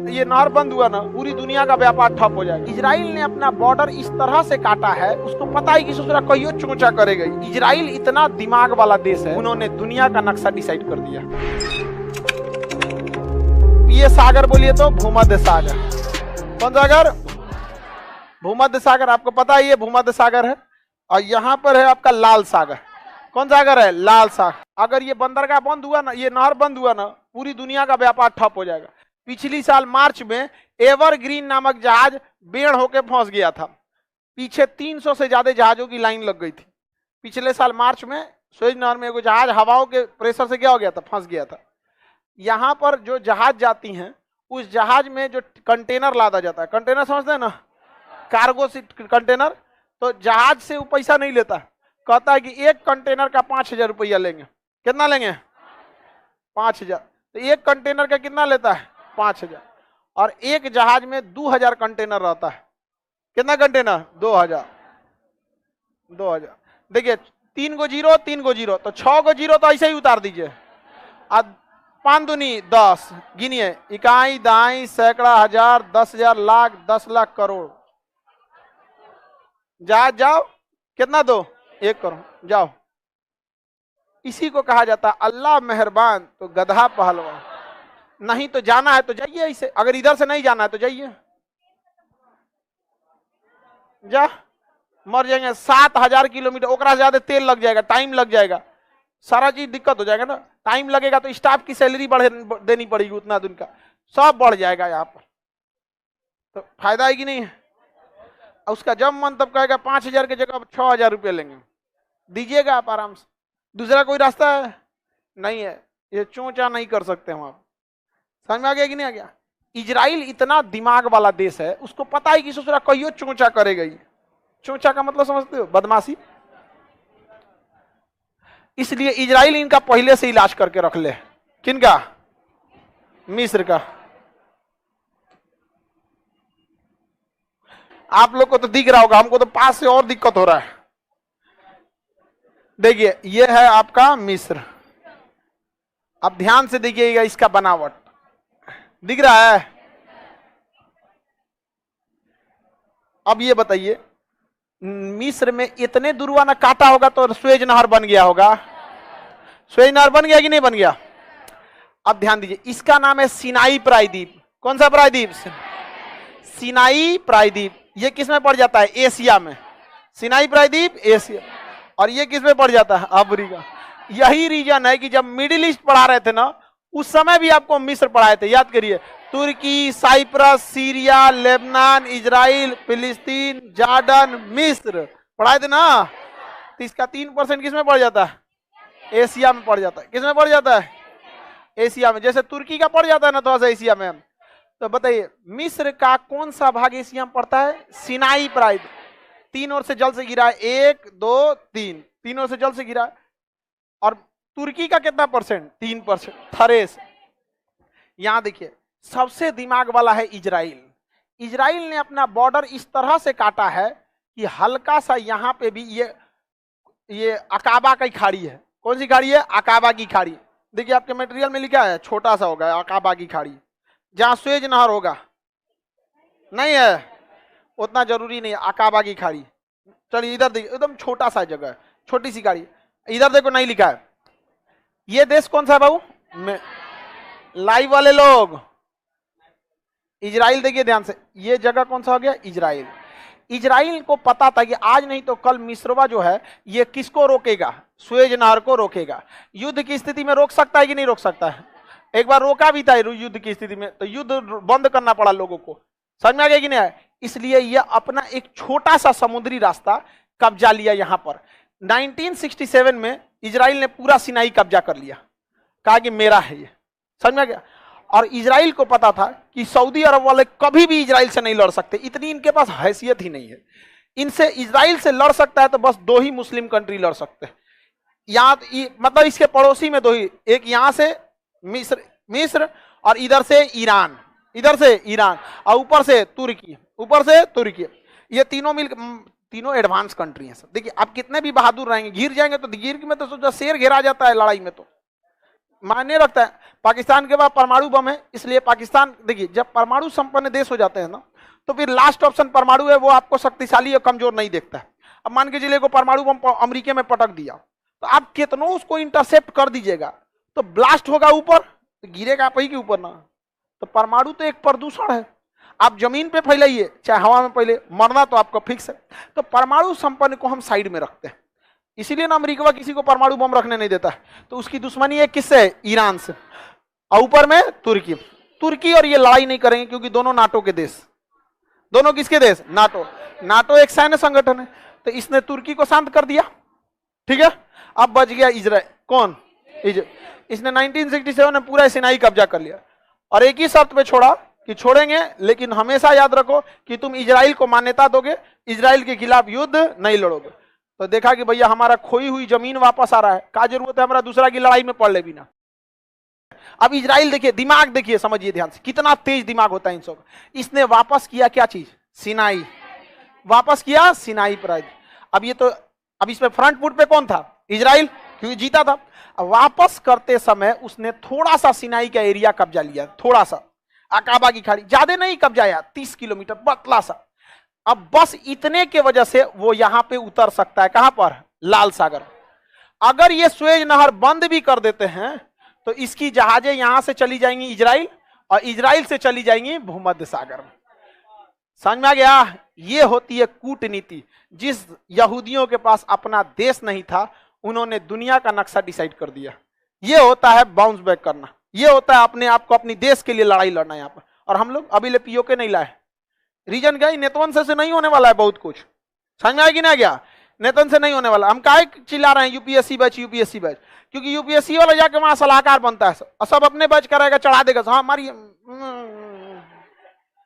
ये नहर बंद हुआ ना, पूरी दुनिया का व्यापार ठप हो जाएगा। इजराइल ने अपना बॉर्डर इस तरह से काटा है, उसको पता है कि ससुरा कहियो चोंचा करेगा। इजराइल इतना दिमाग वाला देश है, उन्होंने दुनिया का नक्शा डिसाइड कर दिया। ये सागर बोलिए तो भूमध्य सागर। कौन सागर? भूमध्य सागर। आपको पता है ये भूमध्य सागर है, और यहाँ पर है आपका लाल सागर। कौन सागर है? लाल सागर। अगर ये बंदरगाह बंद हुआ ना, ये नहर बंद हुआ ना, पूरी दुनिया का व्यापार ठप हो जाएगा। पिछली साल मार्च में एवरग्रीन नामक जहाज बेड़ होके फंस गया था। पीछे 300 से ज्यादा जहाजों की लाइन लग गई थी। पिछले साल मार्च में सुएज नहर में एक जहाज हवाओं के प्रेशर से क्या हो गया था? फंस गया था। यहाँ पर जो जहाज जाती हैं, उस जहाज में जो कंटेनर लादा जाता है, कंटेनर समझते हैं ना, कार्गो कंटेनर, तो जहाज से वो पैसा नहीं लेता, कहता है कि एक कंटेनर का 5,000 रुपया लेंगे। कितना लेंगे? 5,000। तो एक कंटेनर का कितना लेता है? 5,000। और एक जहाज में 2,000 कंटेनर रहता है। कितना कंटेनर? 2,000। देखिए 3 गो जीरो, 3 गो जीरो, तो 6 गो जीरो तो ऐसे ही उतार दीजिए। अब 5 दूनी 10, गिनिए, इकाई दाई सैकड़ा हजार 10,000 लाख 10 लाख करोड़। जहाज जाओ, कितना दो? 1 करोड़। जाओ। इसी को कहा जाता है अल्लाह मेहरबान तो गधा पहलवान। नहीं तो जाना है तो जाइए ऐसे, अगर इधर से नहीं जाना है तो जाइए, जा मर जाएंगे। 7,000 किलोमीटर, ओकरा से ज्यादा तेल लग जाएगा, टाइम लग जाएगा, सारा चीज दिक्कत हो जाएगा ना। टाइम लगेगा तो स्टाफ की सैलरी देनी पड़ेगी, उतना दिन का सब बढ़ जाएगा यहाँ पर, तो फायदा है कि नहीं है? उसका जब मन तब कहेगा 5,000 की जगह 6,000 रुपये लेंगे, दीजिएगा आप आराम से। दूसरा कोई रास्ता है? नहीं है। ये चोंचा नहीं कर सकते हम। आप समझ में आ गया कि नहीं आ गया? इजराइल इतना दिमाग वाला देश है, उसको पता है कि ससुरा कहियो चोंचा करेगा ही। चोंचा का मतलब समझते हो? बदमाशी। इसलिए इजराइल इनका पहले से इलाज करके रख ले। किनका? मिस्र का। आप लोग को तो दिख रहा होगा, हमको तो पास से और दिक्कत हो रहा है। देखिए ये है आपका मिस्र। अब ध्यान से देखिएगा इसका बनावट, दिख रहा है? अब ये बताइए, मिस्र में इतने दूरवा ना काटा होगा तो सुएज नहर बन गया होगा। सुएज नहर बन गया कि नहीं बन गया? अब ध्यान दीजिए, इसका नाम है सिनाई प्रायद्वीप। कौन सा प्रायद्वीप? सिनाई प्रायद्वीप। ये किस में पड़ जाता है? एशिया में। सिनाई प्रायद्वीप एशिया। और ये किस में पड़ जाता है? अफ्रीका। यही रीजन है कि जब मिडिल ईस्ट पढ़ा रहे थे ना, उस समय भी आपको मिस्र पढ़ाए थे, याद करिए। तुर्की, साइप्रस, सीरिया, लेबनान, इजराइल, फिलिस्तीन, जॉर्डन, मिस्र पढ़ाए थे ना। तो इसका 3% किस में पड़ जाता है? एशिया में पड़ जाता है। किस में पड़ जाता है? एशिया में। जैसे तुर्की का पड़ जाता है ना थोड़ा सा एशिया में। तो बताइए मिस्र का कौन सा भाग एशिया में पड़ता है? सिनाई प्रायद्वीप। 3 ओर से जल से गिरा है, 1 2 3, 3 ओर से जल से गिरा है। और तुर्की का कितना परसेंट? 3%। थरेस। यहां देखिए सबसे दिमाग वाला है इजराइल। इजराइल ने अपना बॉर्डर इस तरह से काटा है कि हल्का सा यहां पे भी ये अकाबा की खाड़ी है। कौन सी खाड़ी है? अकाबा की खाड़ी। देखिए आपके मटेरियल में लिखा है, छोटा सा होगा अकाबा की खाड़ी। जहां सुएज नहर होगा नहीं है, उतना जरूरी नहीं है, अकाबा की खाड़ी। चलिए इधर देखिए, एकदम छोटा सा जगह है, छोटी सी खाड़ी। इधर देखो नहीं लिखा है। ये देश कौन सा है बाबू? लाइव वाले लोग, इजराइल। देखिए ध्यान से, ये जगह कौन सा हो गया? इजराइल। इजराइल को पता था कि आज नहीं तो कल मिस्रवा जो है ये किसको रोकेगा? सुएज नहर को रोकेगा। युद्ध की स्थिति में रोक सकता है कि नहीं रोक सकता है? एक बार रोका भी था युद्ध की स्थिति में, तो युद्ध बंद करना पड़ा लोगों को। समझ में आ गया कि नहीं? इसलिए यह अपना एक छोटा सा समुद्री रास्ता कब्जा लिया यहां पर। 1967 में इजराइल ने पूरा सिनाई कब्जा कर लिया, कहा कि मेरा है ये। समझ में आ गया? और इजराइल को पता था कि सऊदी अरब वाले कभी भी इजराइल से नहीं लड़ सकते, इतनी इनके पास हैसियत ही नहीं है। इनसे इजराइल से लड़ सकता है तो बस 2 ही मुस्लिम कंट्री लड़ सकते हैं। यहाँ मतलब इसके पड़ोसी में 2 ही, एक यहाँ से मिस्र और इधर से ईरान, इधर से ईरान और ऊपर से तुर्की, ऊपर से तुर्की। ये तीनों एडवांस कंट्री हैं सब। देखिए आप कितने भी बहादुर रहेंगे, घिर जाएंगे तो गिर में तो सोचा शेर घेरा जाता है लड़ाई में। तो मायने रखता है। पाकिस्तान के बाद परमाणु बम है, इसलिए पाकिस्तान, देखिए जब परमाणु संपन्न देश हो जाते हैं ना, तो फिर लास्ट ऑप्शन परमाणु है, वो आपको शक्तिशाली और कमजोर नहीं देखता है। अब मान के चलिए को परमाणु बम अमेरिका में पटक दिया, तो आप कितनों उसको इंटरसेप्ट कर दीजिएगा, तो ब्लास्ट होगा ऊपर, तो गिरेगा आप ही के ऊपर ना। तो परमाणु तो एक प्रदूषण है, आप जमीन पे फैलाइए चाहे हवा में फैले, मरना तो आपका फिक्स है। तो परमाणु संपन्न को हम साइड में रखते हैं, इसीलिए ना अमेरिका किसी को परमाणु बम रखने नहीं देता है। तो उसकी दुश्मनी है किससे है? ईरान से, और ऊपर में तुर्की। तुर्की और ये लड़ाई नहीं करेंगे क्योंकि दोनों नाटो के देश, दोनों किसके देश? नाटो। नाटो एक सैन्य संगठन है, तो इसने तुर्की को शांत कर दिया, ठीक है। अब बच गया इजराइल, कौन? इसने 1967 में पूरा सिनाई कब्जा कर लिया, और एक ही शर्त पे छोड़ा कि छोड़ेंगे, लेकिन हमेशा याद रखो कि तुम इजराइल को मान्यता दोगे, इजराइल के खिलाफ युद्ध नहीं लड़ोगे। तो देखा कि भैया हमारा खोई हुई जमीन वापस आ रहा है, क्या जरूरत है हमारा दूसरा की लड़ाई में पड़ ले बिना। अब इजराइल देखिए, दिमाग देखिए, समझिए ध्यान से, कितना तेज दिमाग होता है इन सब। इसने वापस किया क्या चीज? सिनाई, वापस किया सिनाई प्राइज। अब ये तो, अब इसमें फ्रंट फुट पे कौन था? इजराइल, क्योंकि जीता था। अब वापस करते समय उसने थोड़ा सा सिनाई का एरिया कब्जा लिया, थोड़ा सा, अकाबा की खाड़ी, ज्यादा नहीं कब्जाया, 30 किलोमीटर पतला सा। अब बस इतने के वजह से वो यहां पे उतर सकता है, कहां पर? लाल सागर। अगर ये सुएज नहर बंद भी कर देते हैं तो इसकी जहाजें यहां से चली जाएंगी इजराइल, और इजराइल से चली जाएंगी भूमध्य सागर में। समझ में आ गया? ये होती है कूटनीति। जिस यहूदियों के पास अपना देश नहीं था, उन्होंने दुनिया का नक्शा डिसाइड कर दिया। ये होता है बाउंस बैक करना, ये होता है अपने आप को, अपनी देश के लिए लड़ाई लड़ना यहाँ पर। और हम लोग अभी ले पीओके नहीं लाए, रीजन क्या है? नेतवंश से नहीं होने वाला है बहुत कुछ, समझ में आएगी ना? क्या नेतन से नहीं होने वाला? हम काहे चिल्ला रहे हैं यूपीएससी बैच, यूपीएससी बैच? क्योंकि यूपीएससी वाला जाके वहां सलाहकार बनता है, और सब अपने बैच कराएगा, चढ़ा देगा। हाँ हमारी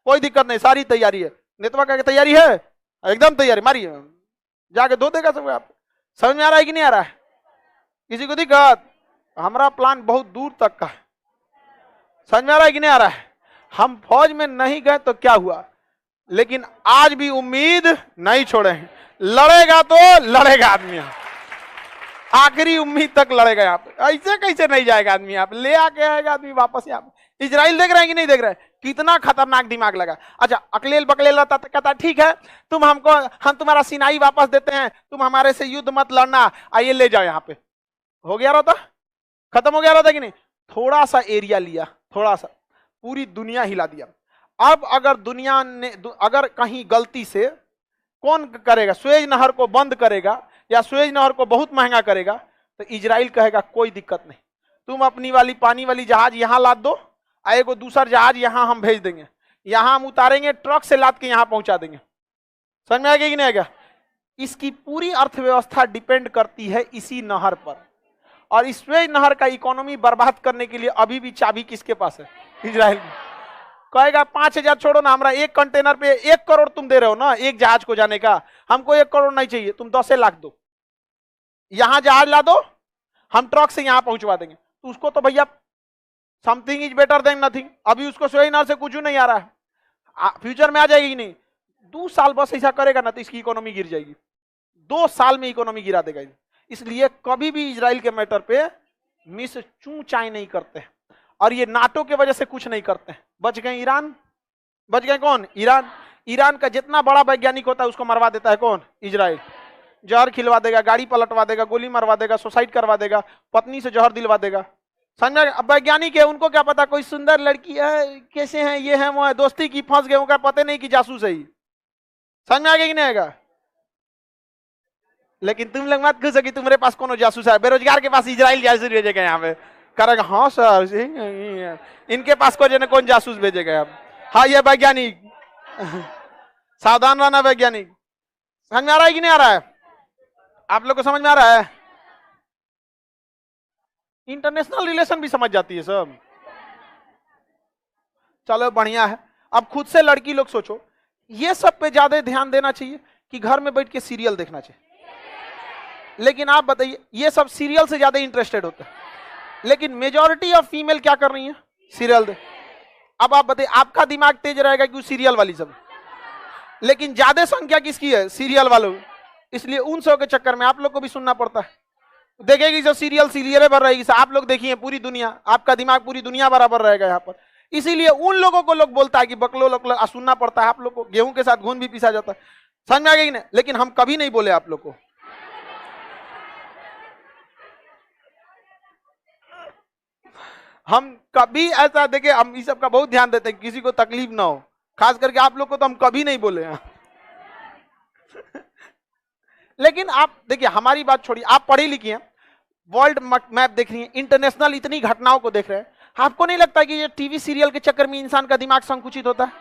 कोई दिक्कत नहीं, सारी तैयारी है। नेतवा का तैयारी है, एकदम तैयारी, मारिए जाके धो देगा सब। आप समझ में आ रहा है कि नहीं आ रहा है? किसी को दिक्कत? हमारा प्लान बहुत दूर तक का है, समझ में आ रहा है कि नहीं आ रहा है? हम फौज में नहीं गए तो क्या हुआ, लेकिन आज भी उम्मीद नहीं छोड़े हैं। लड़ेगा तो लड़ेगा आदमी, आखिरी उम्मीद तक लड़ेगा। यहाँ पे ऐसे कैसे नहीं जाएगा आदमी, यहाँ पे ले आके आएगा आदमी वापस। यहाँ पे इजराइल देख रहे हैं कि नहीं देख रहे हैं? कितना खतरनाक दिमाग लगा। अच्छा अकलेल बकलेल रहता तो कहता ठीक है, तुम हमको, हम तुम्हारा सिनाई वापस देते हैं, तुम हमारे से युद्ध मत लड़ना, आइए ले जाओ। यहाँ पे हो गया रहता, खत्म हो गया रहता कि नहीं? थोड़ा सा एरिया लिया, थोड़ा सा, पूरी दुनिया हिला दिया। अब अगर दुनिया ने, अगर कहीं गलती से कौन करेगा, सुएज नहर को बंद करेगा या सुएज नहर को बहुत महंगा करेगा, तो इजराइल कहेगा कोई दिक्कत नहीं, तुम अपनी वाली पानी वाली जहाज यहां लाद दो, आएगो दूसरा जहाज यहां हम भेज देंगे, यहां हम उतारेंगे, ट्रक से लाद के यहां पहुंचा देंगे। समझ में आएगा कि नहीं आएगा? इसकी पूरी अर्थव्यवस्था डिपेंड करती है इसी नहर पर, और इस सुएज नहर का इकोनॉमी बर्बाद करने के लिए अभी भी चाबी किसके पास है? इजराइल। कहेगा 5,000 छोड़ो ना, हमारा एक कंटेनर पे 1 करोड़ तुम दे रहे हो ना एक जहाज को जाने का, हमको 1 करोड़ नहीं चाहिए, तुम 10 लाख दो, यहां जहाज ला दो, हम ट्रक से यहां पहुंचवा देंगे। तो उसको तो भैया something is better than nothing, अभी उसको सुएज नहर से कुछ नहीं आ रहा है, फ्यूचर में आ जाएगी नहीं। 2 साल बस ऐसा करेगा ना तो इसकी इकोनॉमी गिर जाएगी, 2 साल में इकोनॉमी गिरा देगा। इसलिए कभी भी इजराइल के मैटर पे मिस चू चाय नहीं करते, और ये नाटो के वजह से कुछ नहीं करते। बच गए ईरान, बच गए कौन? ईरान। ईरान का जितना बड़ा वैज्ञानिक होता है उसको मरवा देता है कौन? इजराइल। जहर खिलवा देगा, गाड़ी पलटवा देगा, गोली मरवा देगा, सुसाइड करवा देगा, पत्नी से जहर दिलवा देगा। समझा? अब वैज्ञानिक है, उनको क्या पता कोई सुंदर लड़की है, कैसे है, ये है वो है, दोस्ती की फंस गए, उनका पता नहीं कि जासूस है। समझ में आ गया कि नहीं आएगा? लेकिन तुम लोग मत खुश हो कि तुम्हारे पास कौन जासूस है, बेरोजगार के पास इजराइल जासूस भेजेगा यहाँ पे, करेगा हाँ सर इनके पास कौन जासूस भेजेगा आप? हाँ ये वैज्ञानिक, सावधान रहना वैज्ञानिक। समझ में आ रहा है कि नहीं आ रहा है? आप लोग को समझ में आ रहा है? इंटरनेशनल रिलेशन भी समझ जाती है सब, चलो बढ़िया है। अब खुद से लड़की लोग सोचो, ये सब पे ज्यादा ध्यान देना चाहिए कि घर में बैठ के सीरियल देखना चाहिए। लेकिन आप बताइए, ये सब सीरियल से ज्यादा इंटरेस्टेड होते हैं, लेकिन मेजॉरिटी ऑफ फीमेल क्या कर रही है? सीरियल देख। अब आप बताइए, आपका दिमाग तेज रहेगा क्यों? सीरियल वाली सब। लेकिन ज्यादा संख्या किसकी है? सीरियल वालों। इसलिए उन सब के चक्कर में आप लोग को भी सुनना पड़ता है। देखेगी जो सीरियल सीरियल भर रहेगी। आप लोग देखिए पूरी दुनिया, आपका दिमाग पूरी दुनिया बराबर रहेगा यहाँ पर। इसीलिए उन लोगों को लोग बोलता है कि बकलो लोग सुनना पड़ता है। आप लोग को गेहूं के साथ घून भी पीसा जाता है, समझ में आ गई ना? लेकिन हम कभी नहीं बोले आप लोग को। हम कभी ऐसा देखे, हम इस सब का बहुत ध्यान देते हैं, किसी को तकलीफ ना हो, खास करके आप लोग को तो हम कभी नहीं बोले हैं। लेकिन आप देखिए, हमारी बात छोड़िए, आप पढ़ी लिखी हैं, वर्ल्ड मैप देख रही हैं, इंटरनेशनल इतनी घटनाओं को देख रहे हैं, आपको नहीं लगता कि ये टीवी सीरियल के चक्कर में इंसान का दिमाग संकुचित होता है?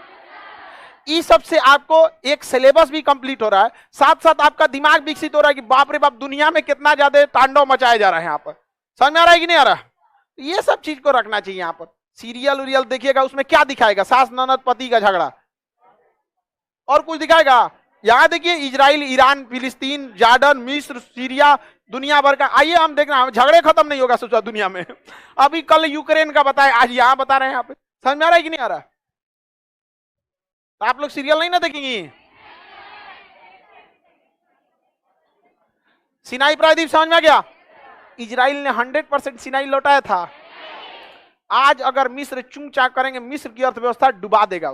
इस सब से आपको एक सिलेबस भी कंप्लीट हो रहा है, साथ साथ आपका दिमाग विकसित हो रहा है कि बाप रे बाप दुनिया में कितना ज्यादा तांडव मचाया जा रहा है यहाँ पर। समझ में आ रहा है कि नहीं आ रहा? ये सब चीज को रखना चाहिए यहाँ पर। सीरियल उरियल देखिएगा, उसमें क्या दिखाएगा? सास ननद पति का झगड़ा, और कुछ दिखाएगा? यहाँ देखिए, इजराइल, ईरान, फिलिस्तीन, जॉर्डन, मिस्र, सीरिया, दुनिया भर का। आइए हम देख रहे हैं, झगड़े खत्म नहीं होगा सोचा दुनिया में। अभी कल यूक्रेन का बताए, आज यहाँ बता रहे हैं यहाँ पे। समझ में आ रहा है कि नहीं आ रहा? तो आप लोग सीरियल नहीं ना देखेंगे? सिनाई प्रायद्वीप समझ में आ गया? इजराइल ने 100% सिनाई लौटाया था। आज अगर मिस्र चूं चाक करेंगे, मिस्र की अर्थव्यवस्था डुबा देगा।